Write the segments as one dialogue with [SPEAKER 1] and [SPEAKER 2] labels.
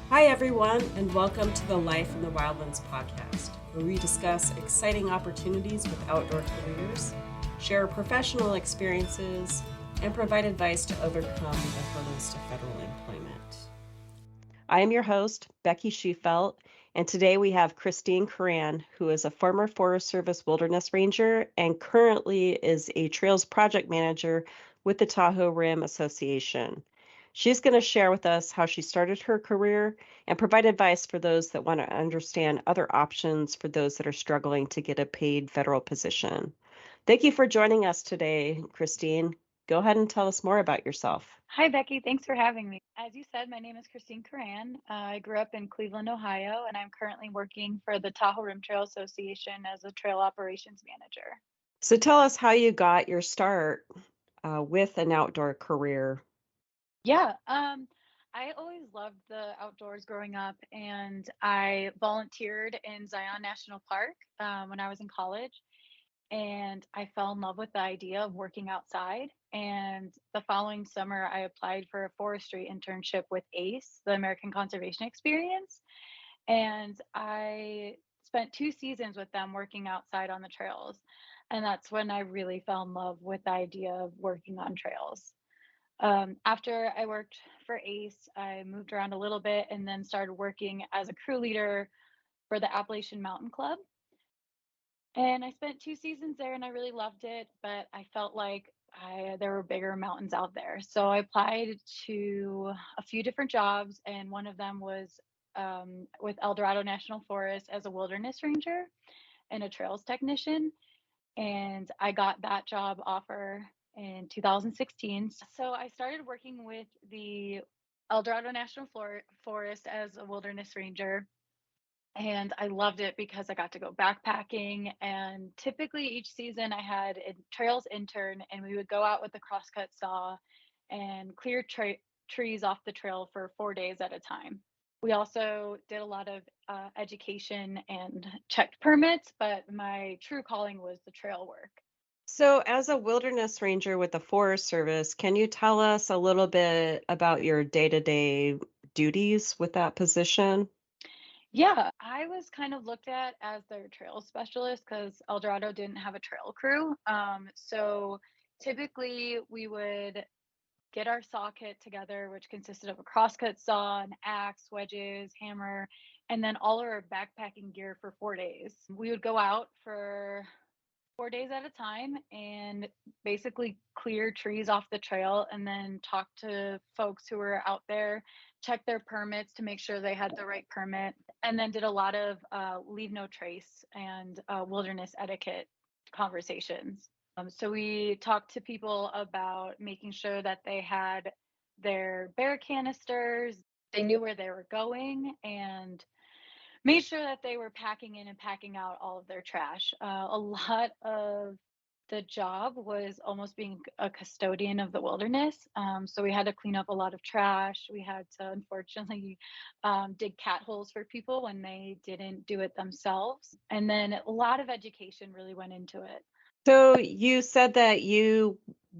[SPEAKER 1] Hi, everyone, and welcome to the Life in the Wildlands podcast, where we discuss exciting opportunities with outdoor careers, share professional experiences, and provide advice to overcome the hurdles to federal employment. I am your host, Becky Schufelt, and today we have Kristine Koran, who is a former Forest Service Wilderness Ranger and currently is a Trails Project Manager with the Tahoe Rim Association. She's going to share with us how she started her career and provide advice for those that want to understand other options for those that are struggling to get a paid federal position. Thank you for joining us today, Kristine. Go ahead and tell us more about yourself.
[SPEAKER 2] Hi, Becky. Thanks for having me. As you said, my name is Kristine Koran. I grew up in Cleveland, Ohio, and I'm currently working for the Tahoe Rim Trail Association as a trail operations manager.
[SPEAKER 1] So tell us how you got your start with an outdoor career.
[SPEAKER 2] Yeah, I always loved the outdoors growing up, and I volunteered in Zion National Park when I was in college. And I fell in love with the idea of working outside. And the following summer, I applied for a forestry internship with ACE, the American Conservation Experience. And I spent 2 seasons with them working outside on the trails. And that's when I really fell in love with the idea of working on trails. After I worked for ACE, I moved around a little bit and then started working as a crew leader for the Appalachian Mountain Club. And I spent 2 seasons there and I really loved it, but I felt like there were bigger mountains out there. So I applied to a few different jobs, and one of them was with El Dorado National Forest as a wilderness ranger and a trails technician. And I got that job offer in 2016. So I started working with the El Dorado National Forest as a wilderness ranger, and I loved it because I got to go backpacking. And typically each season I had a trails intern, and we would go out with the crosscut saw and clear trees off the trail for 4 days at a time. We also did a lot of education and checked permits, but my true calling was the trail work.
[SPEAKER 1] So, as a wilderness ranger with the Forest Service, can you tell us a little bit about your day-to-day duties with that position?
[SPEAKER 2] Yeah, I was kind of looked at as their trail specialist because El Dorado didn't have a trail crew. So typically we would get our saw kit together, which consisted of a crosscut saw, an axe, wedges, hammer, and then all of our backpacking gear for 4 days. We would go out for 4 days at a time and basically clear trees off the trail and then talk to folks who were out there, check their permits to make sure they had the right permit, and then did a lot of leave no trace and wilderness etiquette conversations. So we talked to people about making sure that they had their bear canisters, they knew where they were going, and made sure that they were packing in and packing out all of their trash. A lot of the job was almost being a custodian of the wilderness. So we had to clean up a lot of trash. We had to, unfortunately, dig cat holes for people when they didn't do it themselves. And then a lot of education really went into it.
[SPEAKER 1] So, you said that you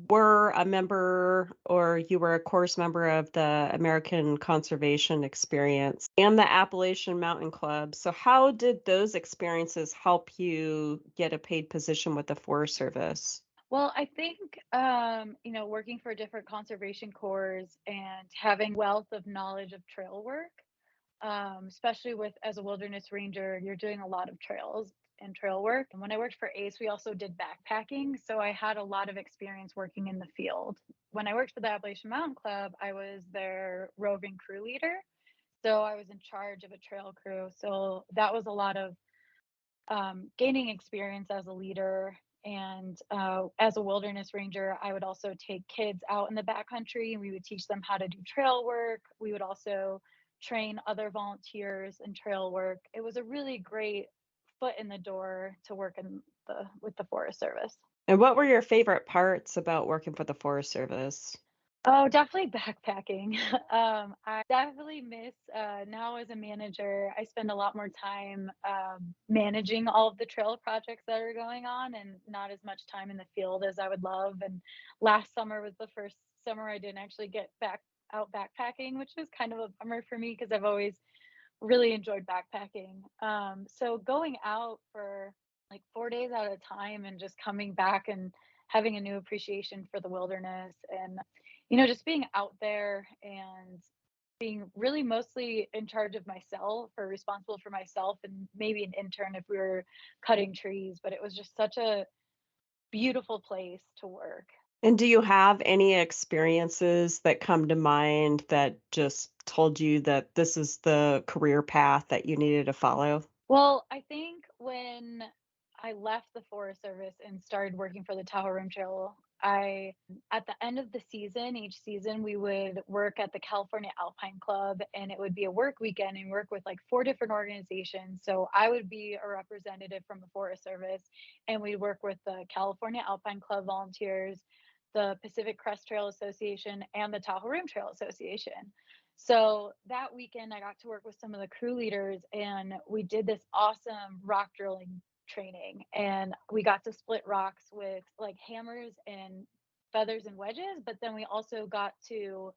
[SPEAKER 1] were a member or you were a course member of the American Conservation Experience and the Appalachian Mountain Club. So, how did those experiences help you get a paid position with the Forest Service?
[SPEAKER 2] Well, I think, working for different conservation corps and having wealth of knowledge of trail work, especially with as a wilderness ranger, you're doing a lot of trails and trail work. And when I worked for ACE, we also did backpacking. So I had a lot of experience working in the field. When I worked for the Appalachian Mountain Club, I was their roving crew leader. So I was in charge of a trail crew. So that was a lot of gaining experience as a leader. And as a wilderness ranger, I would also take kids out in the backcountry and we would teach them how to do trail work. We would also train other volunteers in trail work. It was a really great foot in the door to work in the with the Forest Service.
[SPEAKER 1] And what were your favorite parts about working for the Forest Service?
[SPEAKER 2] Oh, definitely backpacking. I definitely miss now as a manager, I spend a lot more time managing all of the trail projects that are going on and not as much time in the field as I would love. And last summer was the first summer I didn't actually get back out backpacking, which was kind of a bummer for me because I've always really enjoyed backpacking. So going out for like 4 days at a time and just coming back and having a new appreciation for the wilderness and, just being out there and being really mostly in charge of myself or responsible for myself and maybe an intern if we were cutting trees. But it was just such a beautiful place to work.
[SPEAKER 1] And do you have any experiences that come to mind that just told you that this is the career path that you needed to follow?
[SPEAKER 2] Well, I think when I left the Forest Service and started working for the Tahoe Rim Trail, at the end of the season, each season, we would work at the California Alpine Club and it would be a work weekend and work with like four different organizations. So I would be a representative from the Forest Service and we'd work with the California Alpine Club volunteers, the Pacific Crest Trail Association, and the Tahoe Rim Trail Association. So that weekend, I got to work with some of the crew leaders, and we did this awesome rock drilling training. And we got to split rocks with like hammers and feathers and wedges, but then we also got to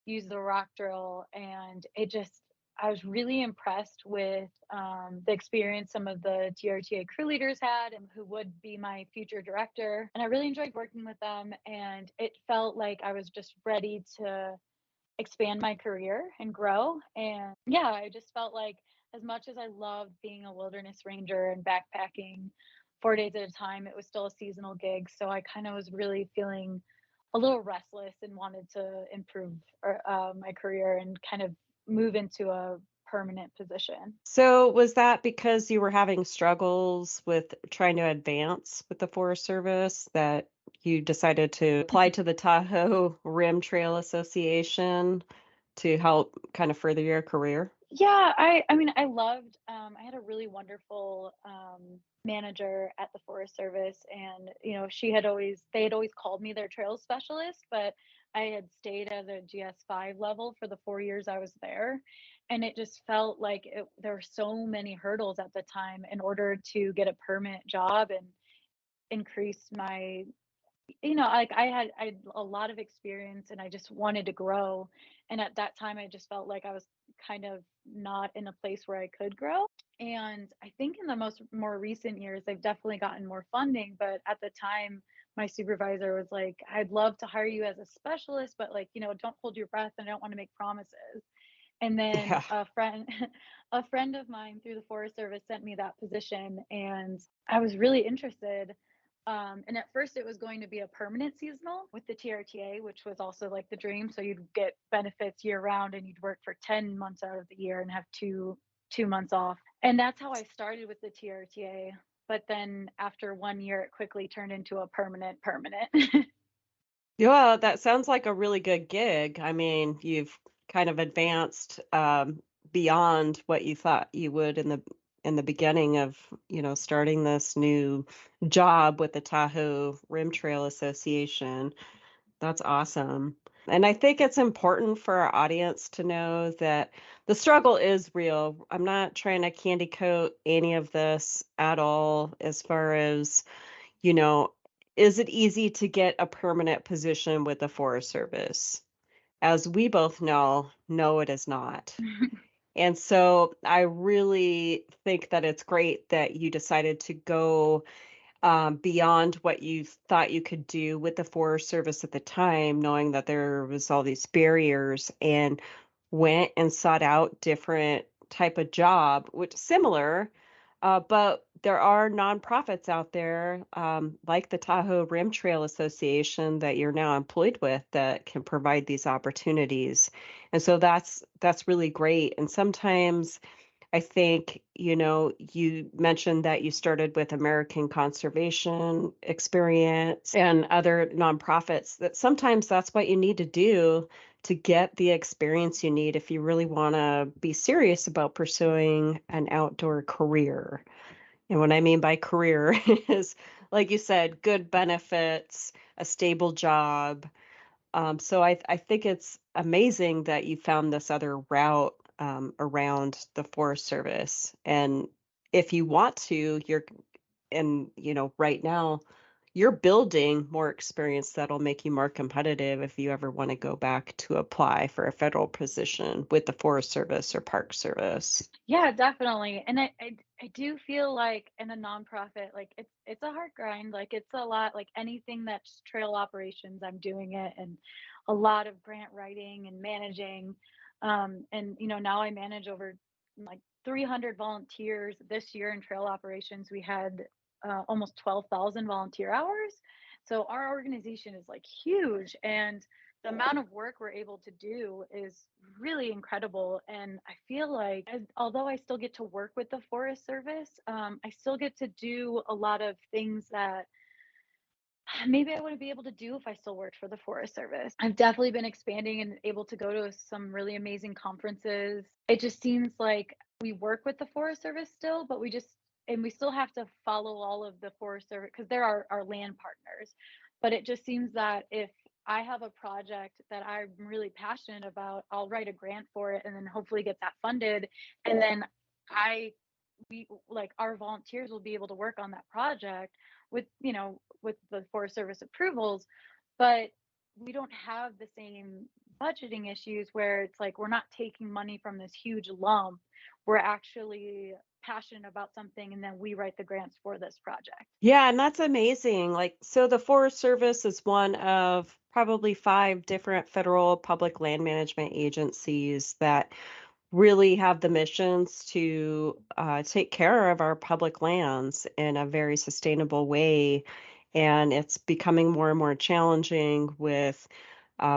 [SPEAKER 2] use the rock drill. And I was really impressed with the experience some of the TRTA crew leaders had and who would be my future director. And I really enjoyed working with them. And it felt like I was just ready to expand my career and grow. And yeah, I just felt like as much as I loved being a wilderness ranger and backpacking 4 days at a time, it was still a seasonal gig. So I kind of was really feeling a little restless and wanted to improve my career and kind of move into a permanent position.
[SPEAKER 1] So, was that because you were having struggles with trying to advance with the Forest Service that you decided to apply to the Tahoe Rim Trail Association to help kind of further your career?
[SPEAKER 2] Yeah, I mean, I loved, I had a really wonderful, manager at the Forest Service and, they had always called me their trails specialist, but I had stayed at a GS5 level for the 4 years I was there, and it just felt like there were so many hurdles at the time in order to get a permanent job and increase my like I had a lot of experience and I just wanted to grow. And at that time, I just felt like I was kind of not in a place where I could grow. And I think in the more recent years, they've definitely gotten more funding. But at the time, my supervisor was like, I'd love to hire you as a specialist, but like, don't hold your breath and I don't want to make promises. And then
[SPEAKER 1] Yeah.
[SPEAKER 2] a friend of mine through the Forest Service sent me that position, and I was really interested. And at first, it was going to be a permanent seasonal with the TRTA, which was also like the dream. So you'd get benefits year round, and you'd work for 10 months out of the year and have two months off. And that's how I started with the TRTA. But then after 1 year, it quickly turned into a permanent.
[SPEAKER 1] Yeah, that sounds like a really good gig. I mean, you've kind of advanced beyond what you thought you would in the beginning of, starting this new job with the Tahoe Rim Trail Association. That's awesome. And I think it's important for our audience to know that the struggle is real. I'm not trying to candy coat any of this at all as far as you know, is it easy to get a permanent position with the Forest Service? As we both know, no, it is not. And so I really think that it's great that you decided to go beyond what you thought you could do with the Forest Service at the time, knowing that there was all these barriers, and went and sought out different type of job, which similar, but there are nonprofits out there like the Tahoe Rim Trail Association that you're now employed with that can provide these opportunities, and so that's really great. And sometimes I think, you mentioned that you started with American Conservation Experience and other nonprofits, that sometimes that's what you need to do to get the experience you need if you really want to be serious about pursuing an outdoor career. And what I mean by career is, like you said, good benefits, a stable job, so I think it's amazing that you found this other route around the Forest Service. And if you want to, right now, you're building more experience that'll make you more competitive if you ever want to go back to apply for a federal position with the Forest Service or Park Service.
[SPEAKER 2] Yeah, definitely. And I do feel like in a nonprofit, like it's a hard grind. Like it's a lot, like anything that's trail operations, I'm doing it, and a lot of grant writing and managing. And now I manage over like 300 volunteers this year in trail operations. We had almost 12,000 volunteer hours. So our organization is like huge, and the amount of work we're able to do is really incredible. And I feel like, although I still get to work with the Forest Service, I still get to do a lot of things that maybe I wouldn't be able to do if I still worked for the Forest Service. I've definitely been expanding and able to go to some really amazing conferences. It just seems like we work with the Forest Service still, but we still have to follow all of the Forest Service because they're our land partners. But it just seems that if I have a project that I'm really passionate about, I'll write a grant for it and then hopefully get that funded. And then I we like our volunteers will be able to work on that project with the Forest Service approvals, but we don't have the same budgeting issues where it's like we're not taking money from this huge lump. We're actually passionate about something and then we write the grants for this project.
[SPEAKER 1] Yeah, and that's amazing. Like, so the Forest Service is one of probably five different federal public land management agencies that really have the missions to take care of our public lands in a very sustainable way. And it's becoming more and more challenging with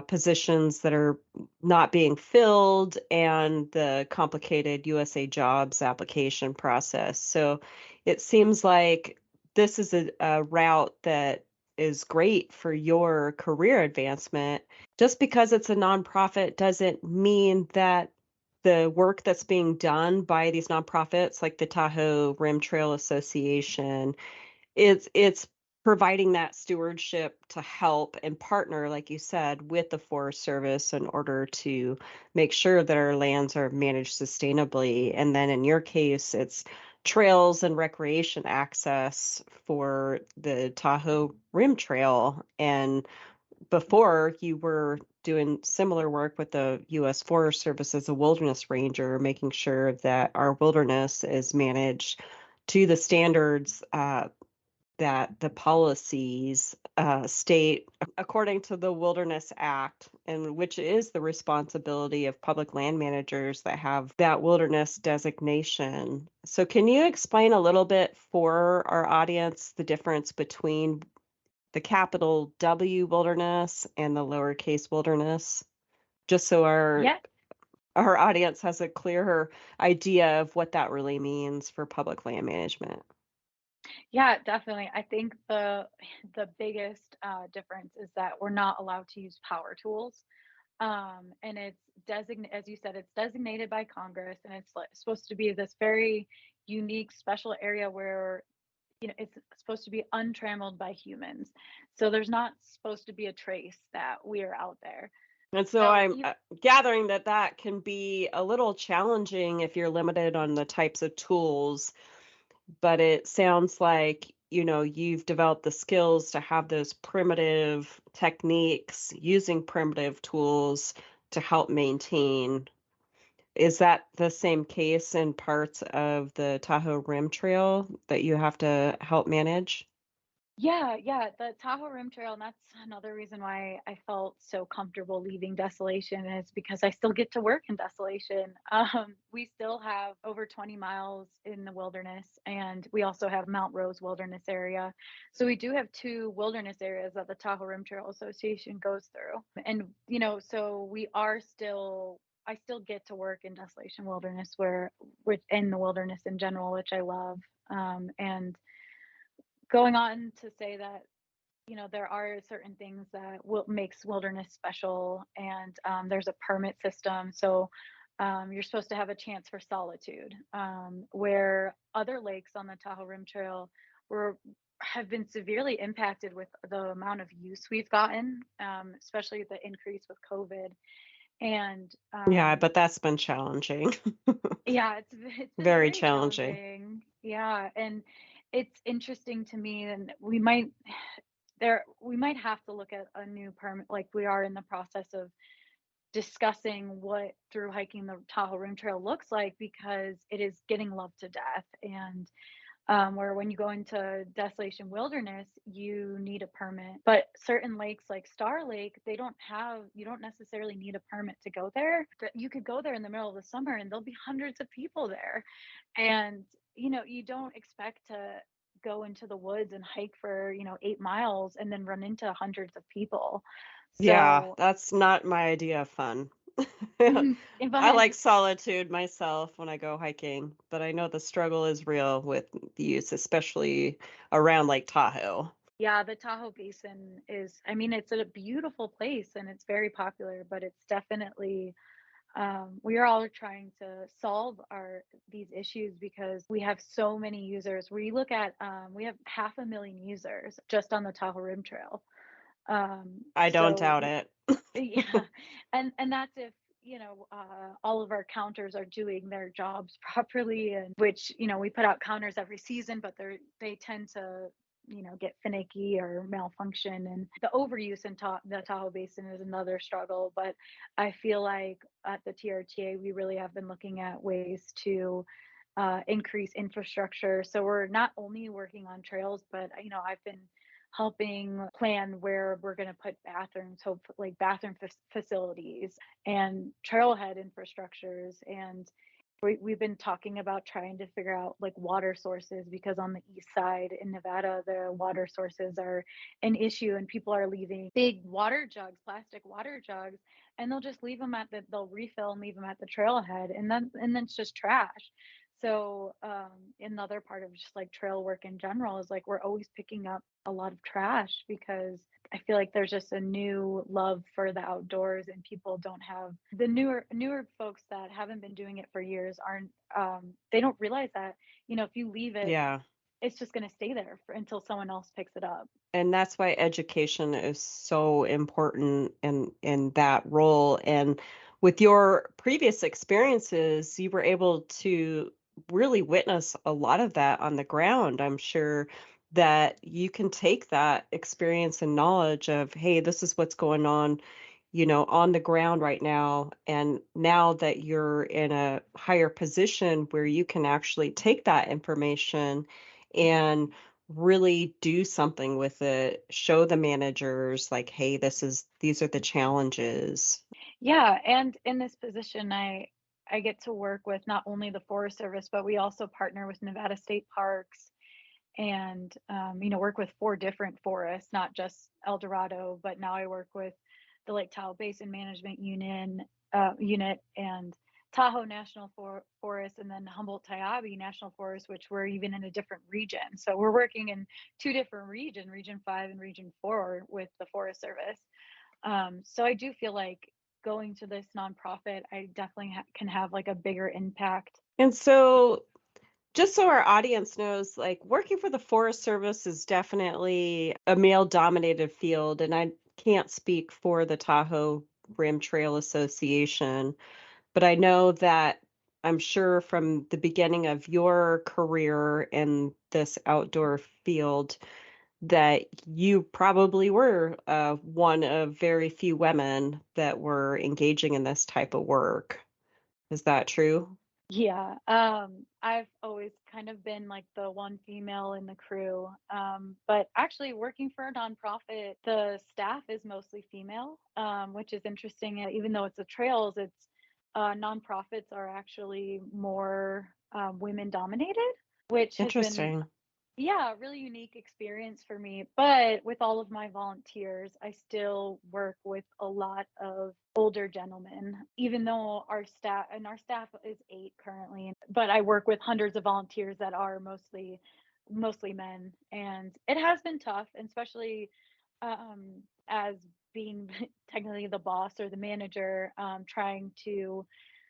[SPEAKER 1] positions that are not being filled and the complicated USA Jobs application process. So it seems like this is a route that is great for your career advancement. Just because it's a nonprofit doesn't mean that the work that's being done by these nonprofits like the Tahoe Rim Trail Association, it's providing that stewardship to help and partner, like you said, with the Forest Service in order to make sure that our lands are managed sustainably. And then in your case, it's trails and recreation access for the Tahoe Rim Trail. And before you were doing similar work with the U.S. Forest Service as a wilderness ranger, making sure that our wilderness is managed to the standards that the policies state according to the Wilderness Act, and which is the responsibility of public land managers that have that wilderness designation. So, can you explain a little bit for our audience the difference between the capital W wilderness and the lowercase wilderness, just so
[SPEAKER 2] Yeah,
[SPEAKER 1] our audience has a clearer idea of what that really means for public land management?
[SPEAKER 2] yeah, definitely. I think the biggest difference is that we're not allowed to use power tools. And it's designated, as you said, it's designated by Congress, and it's like, supposed to be this very unique, special area where it's supposed to be untrammeled by humans. So there's not supposed to be a trace that we are out there.
[SPEAKER 1] And so
[SPEAKER 2] So
[SPEAKER 1] I'm gathering that that can be a little challenging if you're limited on the types of tools, but it sounds like, you've developed the skills to have those primitive techniques using primitive tools to help maintain. Is that the same case in parts of the Tahoe Rim Trail that you have to help manage?
[SPEAKER 2] yeah, yeah, the Tahoe Rim Trail, and that's another reason why I felt so comfortable leaving Desolation is because I still get to work in Desolation. We still have over 20 miles in the wilderness, and we also have Mount Rose Wilderness Area. So we do have two wilderness areas that the Tahoe Rim Trail Association goes through. And, so I still get to work in Desolation Wilderness where, in the wilderness in general, which I love. And going on to say that there are certain things that makes wilderness special, and there's a permit system. So you're supposed to have a chance for solitude, where other lakes on the Tahoe Rim Trail were have been severely impacted with the amount of use we've gotten, especially the increase with COVID. And
[SPEAKER 1] Yeah, but that's been challenging.
[SPEAKER 2] yeah, it's been
[SPEAKER 1] Very
[SPEAKER 2] very
[SPEAKER 1] challenging.
[SPEAKER 2] challenging. Yeah, and it's interesting to me, and we might. there we might have to look at a new permit. Like, we are in the process of discussing what through hiking the Tahoe Rim Trail looks like, because it is getting loved to death. And where when you go into Desolation Wilderness, you need a permit. But certain lakes like Star Lake, you don't necessarily need a permit to go there. You could go there in the middle of the summer and there'll be hundreds of people there. And, you don't expect to go into the woods and hike for, 8 miles and then run into hundreds of people.
[SPEAKER 1] Yeah,
[SPEAKER 2] So,
[SPEAKER 1] that's not my idea of fun. I
[SPEAKER 2] but
[SPEAKER 1] like solitude myself when I go hiking, but I know the struggle is real with the use, especially around Lake Tahoe.
[SPEAKER 2] yeah, the Tahoe Basin is, I mean, it's a beautiful place and it's very popular, but it's definitely, we are all trying to solve these issues because we have so many users. We look at, we have 500,000 users just on the Tahoe Rim Trail.
[SPEAKER 1] I don't
[SPEAKER 2] So
[SPEAKER 1] doubt it.
[SPEAKER 2] yeah, and that's if, all of our counters are doing their jobs properly, and which, we put out counters every season, but they tend to, get finicky or malfunction. And the overuse in the Tahoe Basin is another struggle. But I feel like at the TRTA, we really have been looking at ways to increase infrastructure. So we're not only working on trails, but I've been helping plan where we're going to put bathrooms, hope like bathroom facilities and trailhead infrastructures. And we've been talking about trying to figure out like water sources, because on the east side in Nevada, the water sources are an issue, and people are leaving big water jugs, plastic water jugs, and they'll just leave them they'll refill and leave them at the trailhead, and then it's just trash. So, another part of just like trail work in general is like we're always picking up a lot of trash, because I feel like there's just a new love for the outdoors, and people don't have the newer folks that haven't been doing it for years aren't they don't realize that, if you leave it,
[SPEAKER 1] Yeah.
[SPEAKER 2] it's just going to stay there until someone else picks it up.
[SPEAKER 1] And that's why education is so important in that role. And with your previous experiences, you were able to really witness a lot of that on the ground. I'm sure that you can take that experience and knowledge of, hey, this is what's going on, on the ground right now. And now that you're in a higher position where you can actually take that information and really do something with it, show the managers like, hey, these are the challenges.
[SPEAKER 2] Yeah, and in this position, I get to work with not only the Forest Service, but we also partner with Nevada State Parks, and work with 4 different forests, not just El Dorado, but now I work with the Lake Tahoe Basin Management Unit, and Tahoe National Forest, and then Humboldt-Tyabe National Forest, which we're even in a different region. So we're working in 2 different regions, Region 5 and Region 4, with the Forest Service. So I do feel like going to this nonprofit, I definitely can have like a bigger impact.
[SPEAKER 1] And so, just so our audience knows, like working for the Forest Service is definitely a male dominated field. And I can't speak for the Tahoe Rim Trail Association, but I know that I'm sure from the beginning of your career in this outdoor field, that you probably were one of very few women that were engaging in this type of work. Is that true?
[SPEAKER 2] Yeah, I've always kind of been like the one female in the crew. But actually, working for a nonprofit, the staff is mostly female, which is interesting. Even though it's the trails, it's nonprofits are actually more women dominated, which has been,
[SPEAKER 1] Interesting.
[SPEAKER 2] yeah, a really unique experience for me. But with all of my volunteers, I still work with a lot of older gentlemen, even though our staff is 8 currently. But I work with hundreds of volunteers that are mostly men, and it has been tough, and especially as being technically the boss or the manager, trying to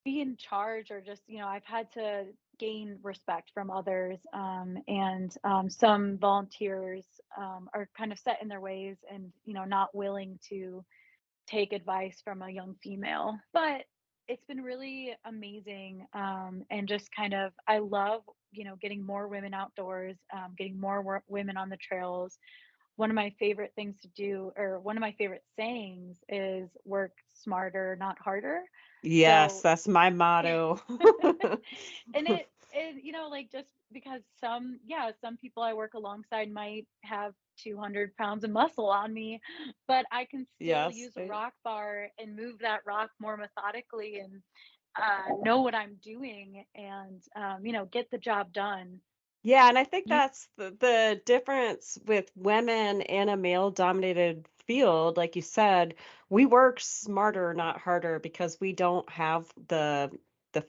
[SPEAKER 2] be in charge, or just, I've had to gain respect from others, and some volunteers are kind of set in their ways, and not willing to take advice from a young female. But it's been really amazing, and just kind of, I love, getting more women outdoors, getting more women on the trails, one of my favorite things to do, or one of my favorite sayings, is work smarter, not harder.
[SPEAKER 1] Yes,
[SPEAKER 2] So
[SPEAKER 1] that's my motto.
[SPEAKER 2] and it like, just because some people I work alongside might have 200 pounds of muscle on me, but I can still
[SPEAKER 1] Yes.
[SPEAKER 2] use a rock bar and move that rock more methodically, and know what I'm doing, and get the job done.
[SPEAKER 1] Yeah, and I think
[SPEAKER 2] You
[SPEAKER 1] that's the difference with women in a male-dominated field. Like you said, we work smarter, not harder, because we don't have the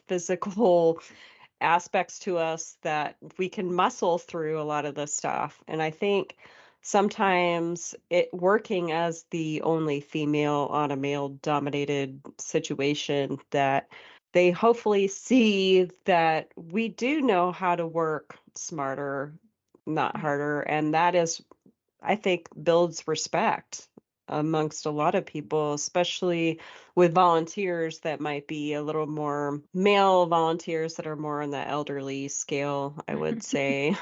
[SPEAKER 1] physical aspects to us that we can muscle through a lot of this stuff. And I think sometimes it working as the only female on a male dominated situation that they hopefully see that we do know how to work smarter, not
[SPEAKER 2] Mhm.
[SPEAKER 1] harder. And that is, I think, builds respect amongst a lot of people, especially with volunteers that might be a little more male volunteers that are more on the elderly scale, I would say.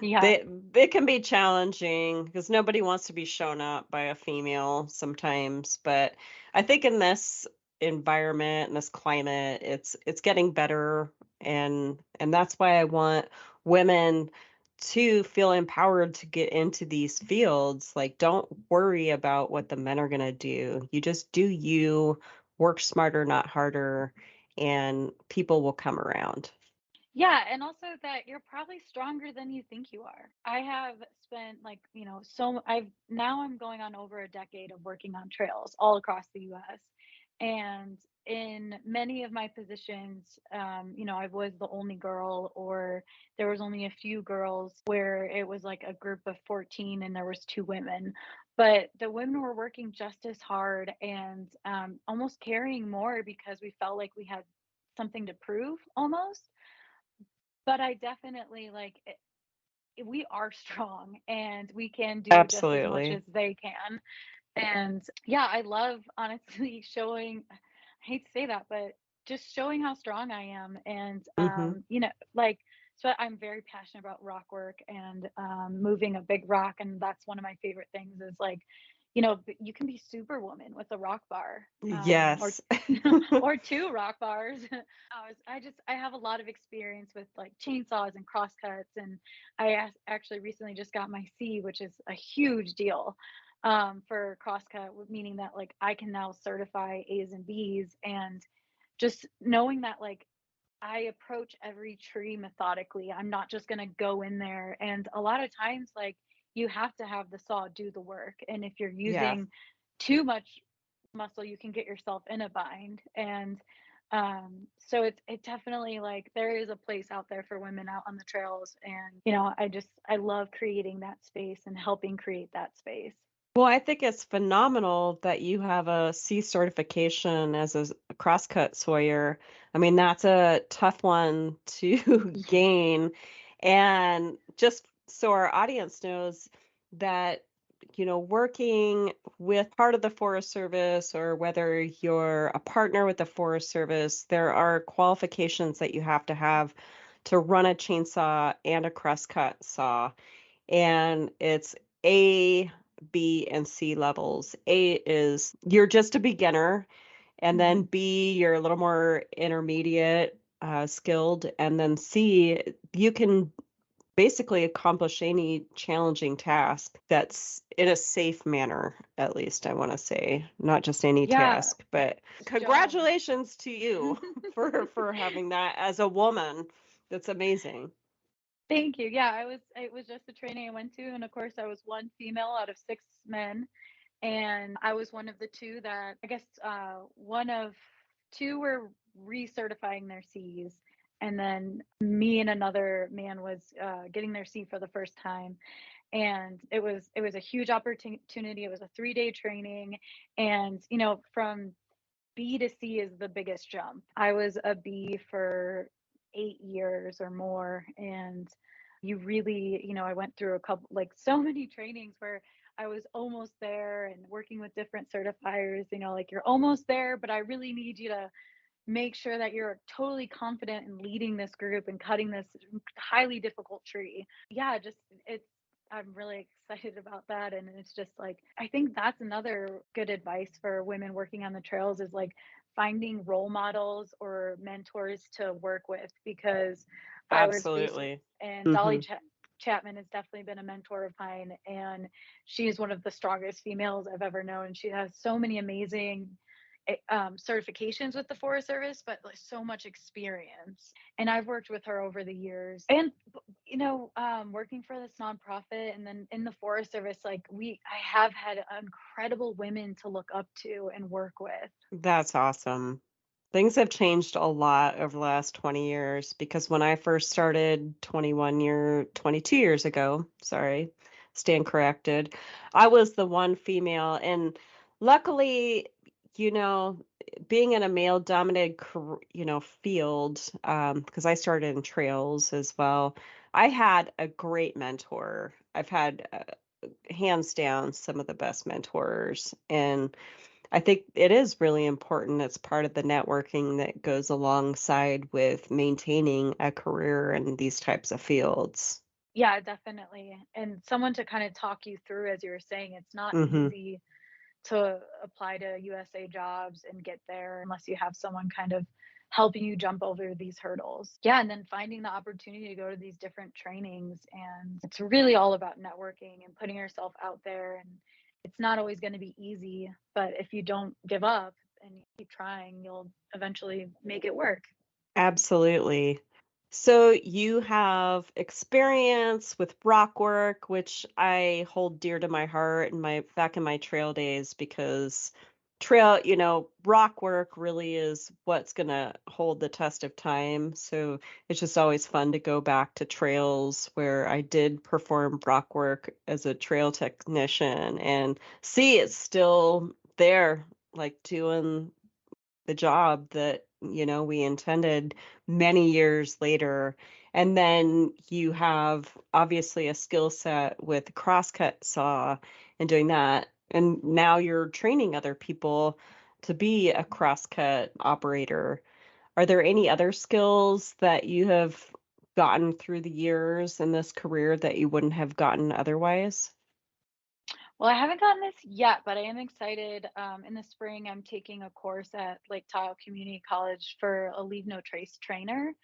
[SPEAKER 2] Yeah.
[SPEAKER 1] They they can be challenging because nobody wants to be shown up by a female sometimes, but I think in this environment and this climate, it's getting better, and that's why I want women to feel empowered to get into these fields. Like, don't worry about what the men are going to do. You just do you, work smarter, not harder, and people will come around.
[SPEAKER 2] Yeah, and also that you're probably stronger than you think you are. I have spent, like, I'm going on over a decade of working on trails all across the US. And in many of my positions, I was the only girl, or there was only a few girls where it was like a group of 14 and there was two women. But the women were working just as hard, and almost carrying more, because we felt like we had something to prove almost. But I definitely, like, we are strong, and we can do just as much
[SPEAKER 1] Absolutely.
[SPEAKER 2] as they can. And yeah, I love, honestly, showing, I hate to say that, but just showing how strong I am. And
[SPEAKER 1] Mhm.
[SPEAKER 2] like, so I'm very passionate about rock work, and moving a big rock, and that's one of my favorite things, is like, you can be superwoman with a rock bar, or
[SPEAKER 1] Yes.
[SPEAKER 2] or two rock bars. I have a lot of experience with, like, chainsaws and crosscuts, and actually recently just got my C, which is a huge deal, for crosscut, meaning that, like, I can now certify A's and B's. And just knowing that, like, I approach every tree methodically. I'm not just going to go in there. And a lot of times, like, you have to have the saw do the work. And if you're
[SPEAKER 1] Yes.
[SPEAKER 2] using too much muscle, you can get yourself in a bind. And so it definitely, like, there is a place out there for women out on the trails. And, I love creating that space and helping create that space.
[SPEAKER 1] Well, I think it's phenomenal that you have a C certification as a crosscut sawyer. I mean, that's a tough one to gain. And just so our audience knows that, working with part of the Forest Service or whether you're a partner with the Forest Service, there are qualifications that you have to run a chainsaw and a crosscut saw, and it's A, B, and C levels. A is you're just a beginner, and then
[SPEAKER 2] Mhm.
[SPEAKER 1] B, you're a little more intermediate, skilled, and then C, you can basically accomplish any challenging task that's in a safe manner, at least I want to say, not just any
[SPEAKER 2] Yeah,
[SPEAKER 1] task. But
[SPEAKER 2] job.
[SPEAKER 1] congratulations to you for having that as a woman. That's amazing.
[SPEAKER 2] Thank you. Yeah, it was just the training I went to, and of course I was one female out of six men, and I was one of the two that, I guess, one of two were recertifying their Cs, and then me and another man was getting their C for the first time. And it was a huge opportunity. It was a 3-day training, and from B to C is the biggest jump. I was a B for 8 years or more. And you really, I went through a couple, like, so many trainings where I was almost there, and working with different certifiers, like, you're almost there, but I really need you to make sure that you're totally confident in leading this group and cutting this highly difficult tree. Yeah, just it's I'm really excited about that, and it's just like I think that's another good advice for women working on the trails is like finding role models or mentors to work with because I was recent
[SPEAKER 1] Absolutely.
[SPEAKER 2] and
[SPEAKER 1] Hmm.
[SPEAKER 2] Chapman has definitely been a mentor of mine, and she is one of the strongest females I've ever known. She has so many amazing certifications with the Forest Service, but like so much experience. And I've worked with her over the years, and working for this nonprofit and then in the Forest Service, like I have had incredible women to look up to and work with.
[SPEAKER 1] That's awesome. Things have changed a lot over the last 20 years because when I first started 22 years ago, sorry, stand corrected, I was the one female. And luckily, you know, being in a male dominated, field, because I started in trails as well, I had a great mentor. I've had, hands down, some of the best mentors. And I think it is really important. It's part of the networking that goes alongside with maintaining a career in these types of fields.
[SPEAKER 2] Yeah, definitely. And someone to kind of talk you through, as you were saying, it's not
[SPEAKER 1] Mhm.
[SPEAKER 2] easy to apply to USA jobs and get there unless you have someone kind of helping you jump over these hurdles. Yeah, and then finding the opportunity to go to these different trainings. And it's really all about networking and putting yourself out there. And it's not always going to be easy, but if you don't give up and you keep trying, you'll eventually make it work.
[SPEAKER 1] Absolutely. So you have experience with rock work, which I hold dear to my heart and my back in my trail days because rock work really is what's going to hold the test of time. So it's just always fun to go back to trails where I did perform rock work as a trail technician and see it's still there, like doing the job that, we intended many years later. And then you have obviously a skill set with crosscut saw and doing that. And now you're training other people to be a crosscut operator. Are there any other skills that you have gotten through the years in this career that you wouldn't have gotten otherwise?
[SPEAKER 2] Well, I haven't gotten this yet, but I am excited. In the spring, I'm taking a course at Lake Tahoe Community College for a Leave No Trace trainer.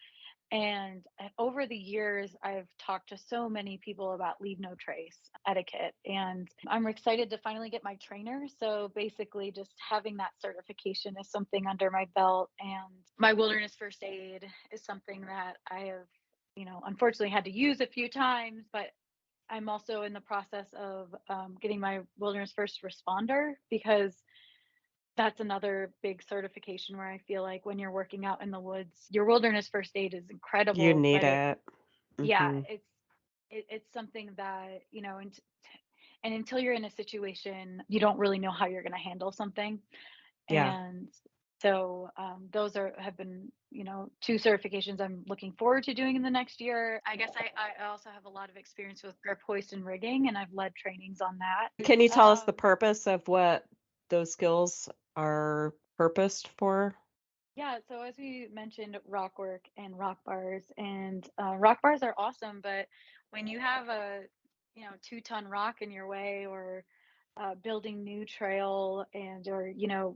[SPEAKER 2] And over the years, I've talked to so many people about leave no trace etiquette. And I'm excited to finally get my trainer. So basically, just having that certification is something under my belt. And my wilderness first aid is something that I have, unfortunately had to use a few times, but I'm also in the process of getting my wilderness first responder because that's another big certification where I feel like when you're working out in the woods, your wilderness first aid is
[SPEAKER 1] You
[SPEAKER 2] incredible,
[SPEAKER 1] need
[SPEAKER 2] but
[SPEAKER 1] it.
[SPEAKER 2] yeah,
[SPEAKER 1] Hmm.
[SPEAKER 2] it's something that and until you're in a situation, you don't really know how you're going to handle something,
[SPEAKER 1] Yeah.
[SPEAKER 2] and so those have been two certifications I'm looking forward to doing in the next year. I guess I also have a lot of experience with grip hoist and rigging, and I've led trainings on that.
[SPEAKER 1] Can you tell us the
[SPEAKER 2] Um,
[SPEAKER 1] purpose of what those skills are purposed for?
[SPEAKER 2] Yeah, so as we mentioned, rock work and rock bars, and rock bars are awesome, but when you have a 2-ton rock in your way, or building new trail, and or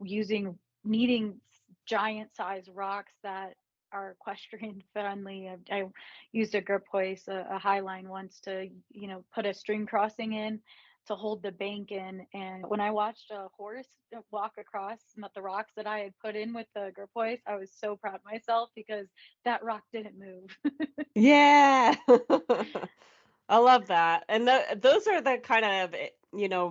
[SPEAKER 2] using needing giant size rocks that are equestrian friendly. I used a grip hoist, a high line once to put a stream crossing in to hold the bank in. And when I watched a horse walk across the rocks that I had put in with the grip hoist, I was so proud of myself because that rock didn't move.
[SPEAKER 1] Yeah. I love that. And those are the kind of,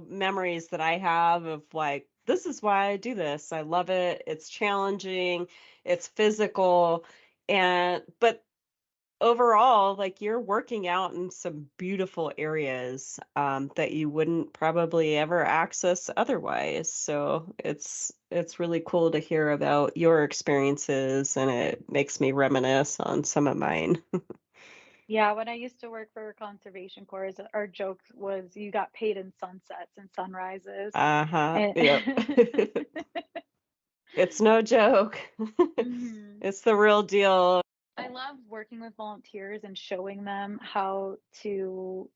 [SPEAKER 1] memories that I have of like, this is why I do this. I love it. It's challenging, it's physical, but overall, like you're working out in some beautiful areas that you wouldn't probably ever access otherwise. So it's really cool to hear about your experiences, and it makes me reminisce on some of mine.
[SPEAKER 2] Yeah, when I used to work for Conservation Corps, our joke was you got paid in sunsets and sunrises.
[SPEAKER 1] Uh-huh.
[SPEAKER 2] And
[SPEAKER 1] Yep. It's no joke.
[SPEAKER 2] Mhm.
[SPEAKER 1] It's the real deal.
[SPEAKER 2] I love working with volunteers and showing them how to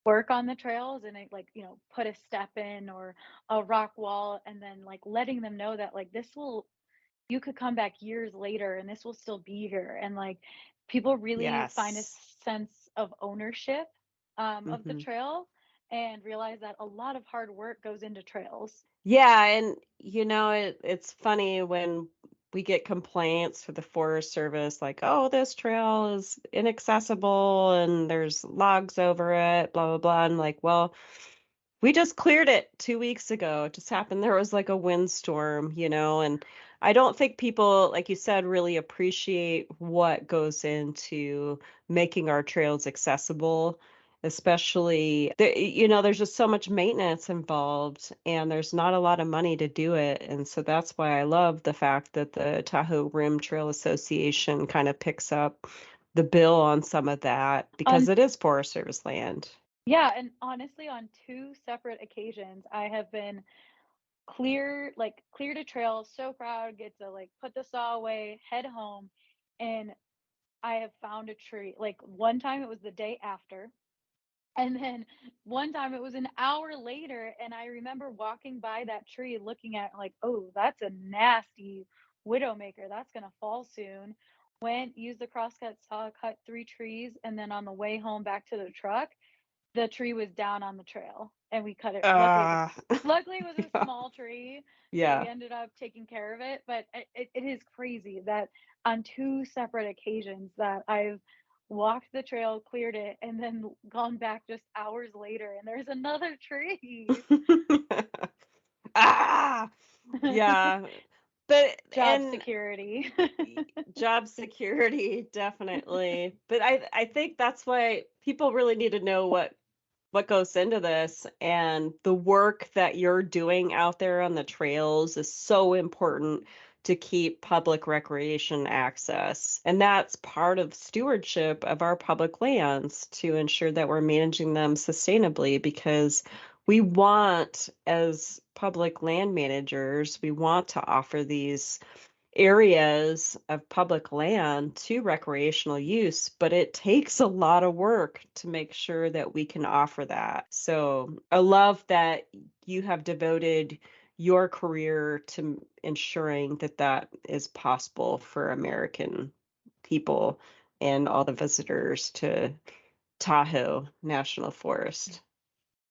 [SPEAKER 2] work on the trails and like, put a step in or a rock wall, and then like letting them know that like this will you could come back years later and this will still be here, and like people really find a
[SPEAKER 1] Yes.
[SPEAKER 2] sense of ownership of the
[SPEAKER 1] Hmm.
[SPEAKER 2] trail and realize that a lot of hard work goes into trails.
[SPEAKER 1] Yeah, and it's funny when we get complaints for the Forest Service, like, oh, this trail is inaccessible and there's logs over it, blah, blah, blah. And like, well, we just cleared it 2 weeks ago. It just happened. There was like a windstorm, and I don't think people, like you said, really appreciate what goes into making our trails accessible, especially there's just so much maintenance involved and there's not a lot of money to do it. And so that's why I love the fact that the Tahoe Rim Trail Association kind of picks up the bill on some of that because
[SPEAKER 2] On
[SPEAKER 1] it is Forest Service land.
[SPEAKER 2] Yeah, and honestly, on two separate occasions, I have been cleared a trail, so proud, get to like put the saw away, head home, and I have found a tree. Like one time it was the day after, and then one time it was an hour later, and I remember walking by that tree looking at it like, "Oh, that's a nasty widowmaker. That's gonna fall soon." Went, used the crosscut saw, cut 3 trees, and then on the way home back to the truck, the tree was down on the trail, and we cut it.
[SPEAKER 1] Uh,
[SPEAKER 2] Luckily, it was a
[SPEAKER 1] yeah.
[SPEAKER 2] small tree, so we
[SPEAKER 1] Yeah.
[SPEAKER 2] ended up taking care of it, but it is crazy that on 2 separate occasions that I've walked the trail, cleared it, and then gone back just hours later, and there's another tree.
[SPEAKER 1] Ah, yeah. But
[SPEAKER 2] Job
[SPEAKER 1] and
[SPEAKER 2] security.
[SPEAKER 1] y- job security, definitely. But I think that's why people really need to know what goes into this, and the work that you're doing out there on the trails is so important to keep public recreation access. And that's part of stewardship of our public lands to ensure that we're managing them sustainably because we want, as public land managers, we want to offer these areas of public land to recreational use, but it takes a lot of work to make sure that we can offer that. So I love that you have devoted your career to ensuring that that is possible for American people and all the visitors to Tahoe National Forest.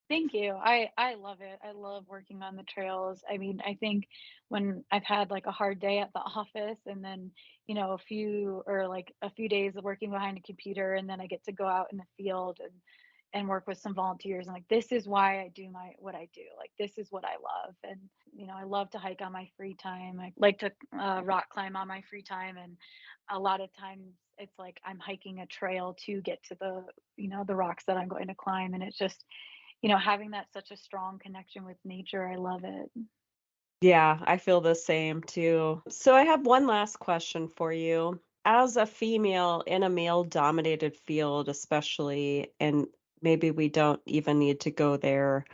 [SPEAKER 2] Thank you. I love it. I love working on the trails. I mean, I think when I've had like a hard day at the office and then, a few days of working behind a computer, and then I get to go out in the field and work with some volunteers, and like this is why I do my what I do. Like this is what I love. And I love to hike on my free time. I like to rock climb on my free time, and a lot of times it's like I'm hiking a trail to get to the rocks that I'm going to climb, and it's just having that such a strong connection with nature, I love it.
[SPEAKER 1] Yeah, I feel the same too. So I have one last question for you. As a female in a male-dominated field, especially, and maybe we don't even need to go there,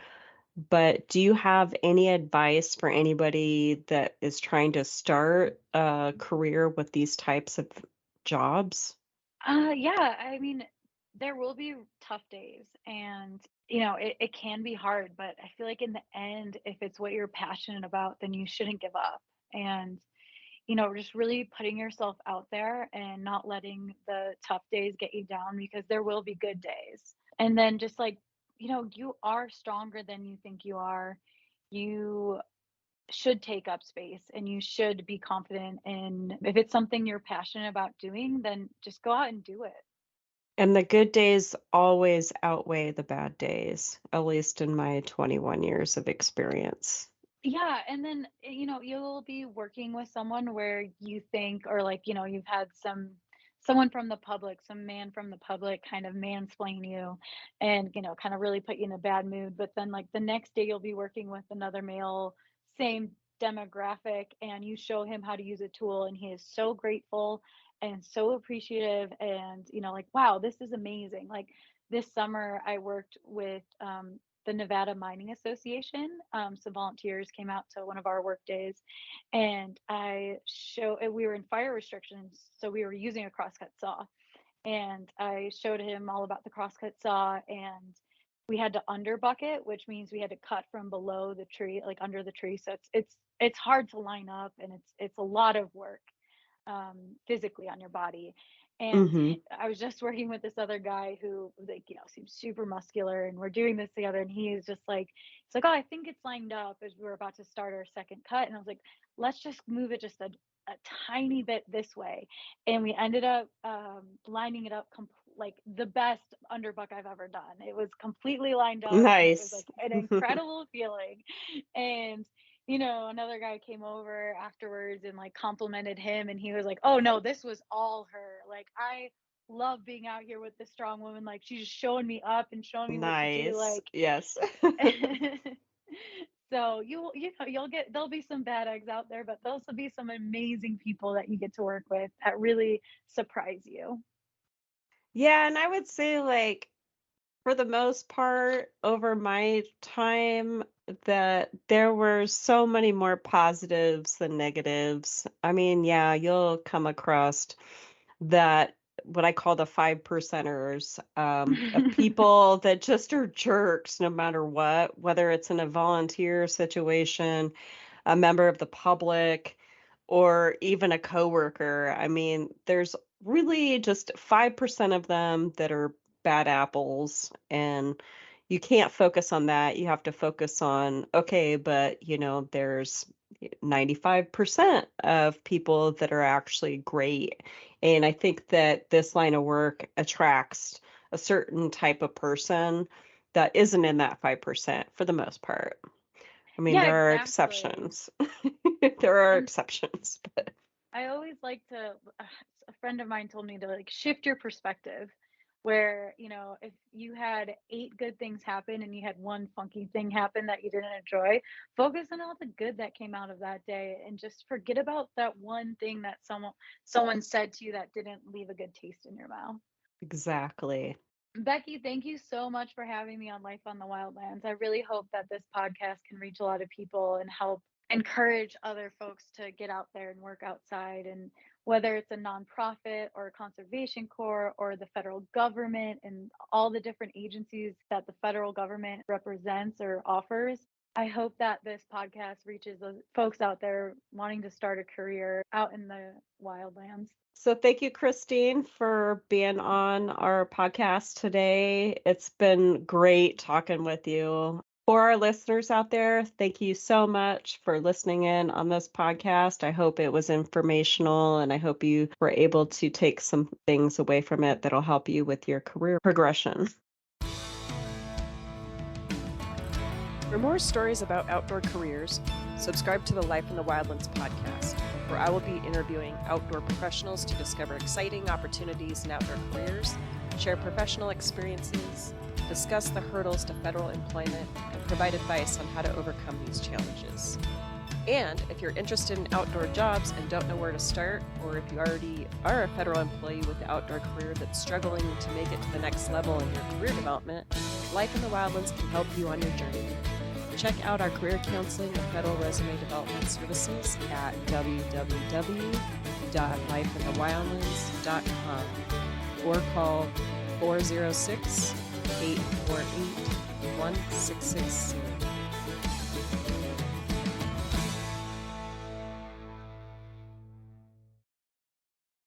[SPEAKER 1] but do you have any advice for anybody that is trying to start a career with these types of jobs?
[SPEAKER 2] Yeah, I mean, there will be tough days, and it can be hard, but I feel like in the end, if it's what you're passionate about, then you shouldn't give up. And just really putting yourself out there and not letting the tough days get you down, because there will be good days. And then just like, you are stronger than you think you are. You should take up space, and you should be confident in, if it's something you're passionate about doing, then just go out and do it.
[SPEAKER 1] And the good days always outweigh the bad days, at least in my 21 years of experience.
[SPEAKER 2] Yeah, and then you'll be working with someone where you think, or like, you've had someone from the public, some man from the public kind of mansplain you, and kind of really put you in a bad mood. But then like the next day you'll be working with another male, same demographic, and you show him how to use a tool, and he is so grateful and so appreciative, and like, wow, this is amazing. Like this summer I worked with the Nevada Mining Association. Some volunteers came out to one of our work days, and we were in fire restrictions, so we were using a crosscut saw. And I showed him all about the crosscut saw, and we had to under bucket, which means we had to cut from below the tree, like under the tree. So it's hard to line up, and it's a lot of work physically on your body. And
[SPEAKER 1] Mm-hmm.
[SPEAKER 2] I was just working with this other guy who, like, seems super muscular, and we're doing this together. And he is just like, it's like, oh, I think it's lined up as we were about to start our second cut. And I was like, let's just move it just a tiny bit this way. And we ended up lining it up like the best underbuck I've ever done. It was completely lined up, and it was
[SPEAKER 1] Nice.
[SPEAKER 2] like an incredible feeling. And another guy came over afterwards and like complimented him, and he was like, "Oh no, this was all her. Like, I love being out here with this strong woman. Like, she's just showing me up and showing me what to do."
[SPEAKER 1] Nice.
[SPEAKER 2] Like,
[SPEAKER 1] Yes.
[SPEAKER 2] so you'll get, there'll be some bad eggs out there, but there'll also be some amazing people that you get to work with that really surprise you.
[SPEAKER 1] Yeah, and I would say like for the most part over my time that there were so many more positives than negatives. I mean, yeah, you'll come across that what I call the 5 percenters, of people that just are jerks no matter what, whether it's in a volunteer situation, a member of the public, or even a coworker. I mean, there's really just 5% of them that are bad apples, and you can't focus on that. You have to focus on, okay, but there's 95% of people that are actually great. And I think that this line of work attracts a certain type of person that isn't in that 5% for the most part. I mean,
[SPEAKER 2] Yeah,
[SPEAKER 1] there are
[SPEAKER 2] exactly.
[SPEAKER 1] exceptions. There are
[SPEAKER 2] And
[SPEAKER 1] exceptions, but
[SPEAKER 2] I always like to, a friend of mine told me to like shift your perspective, where, if you had eight good things happen and you had one funky thing happen that you didn't enjoy, focus on all the good that came out of that day and just forget about that one thing that someone said to you that didn't leave a good taste in your mouth.
[SPEAKER 1] exactly.
[SPEAKER 2] Becky, thank you so much for having me on Life on the Wildlands. I really hope that this podcast can reach a lot of people and help encourage other folks to get out there and work outside. And whether it's a nonprofit or a conservation corps or the federal government and all the different agencies that the federal government represents or offers, I hope that this podcast reaches those folks out there wanting to start a career out in the wildlands.
[SPEAKER 1] So thank you, Kristine, for being on our podcast today. It's been great talking with you. For our listeners out there, thank you so much for listening in on this podcast. I hope it was informational, and I hope you were able to take some things away from it that'll help you with your career progression. For more stories about outdoor careers, subscribe to the Life in the Wildlands podcast, where I will be interviewing outdoor professionals to discover exciting opportunities in outdoor careers, share professional experiences, discuss the hurdles to federal employment, and provide advice on how to overcome these challenges. And if you're interested in outdoor jobs and don't know where to start, or if you already are a federal employee with an outdoor career that's struggling to make it to the next level in your career development, Life in the Wildlands can help you on your journey. Check out our career counseling and federal resume development services at www.lifeinthewildlands.com or call 406-848-1660.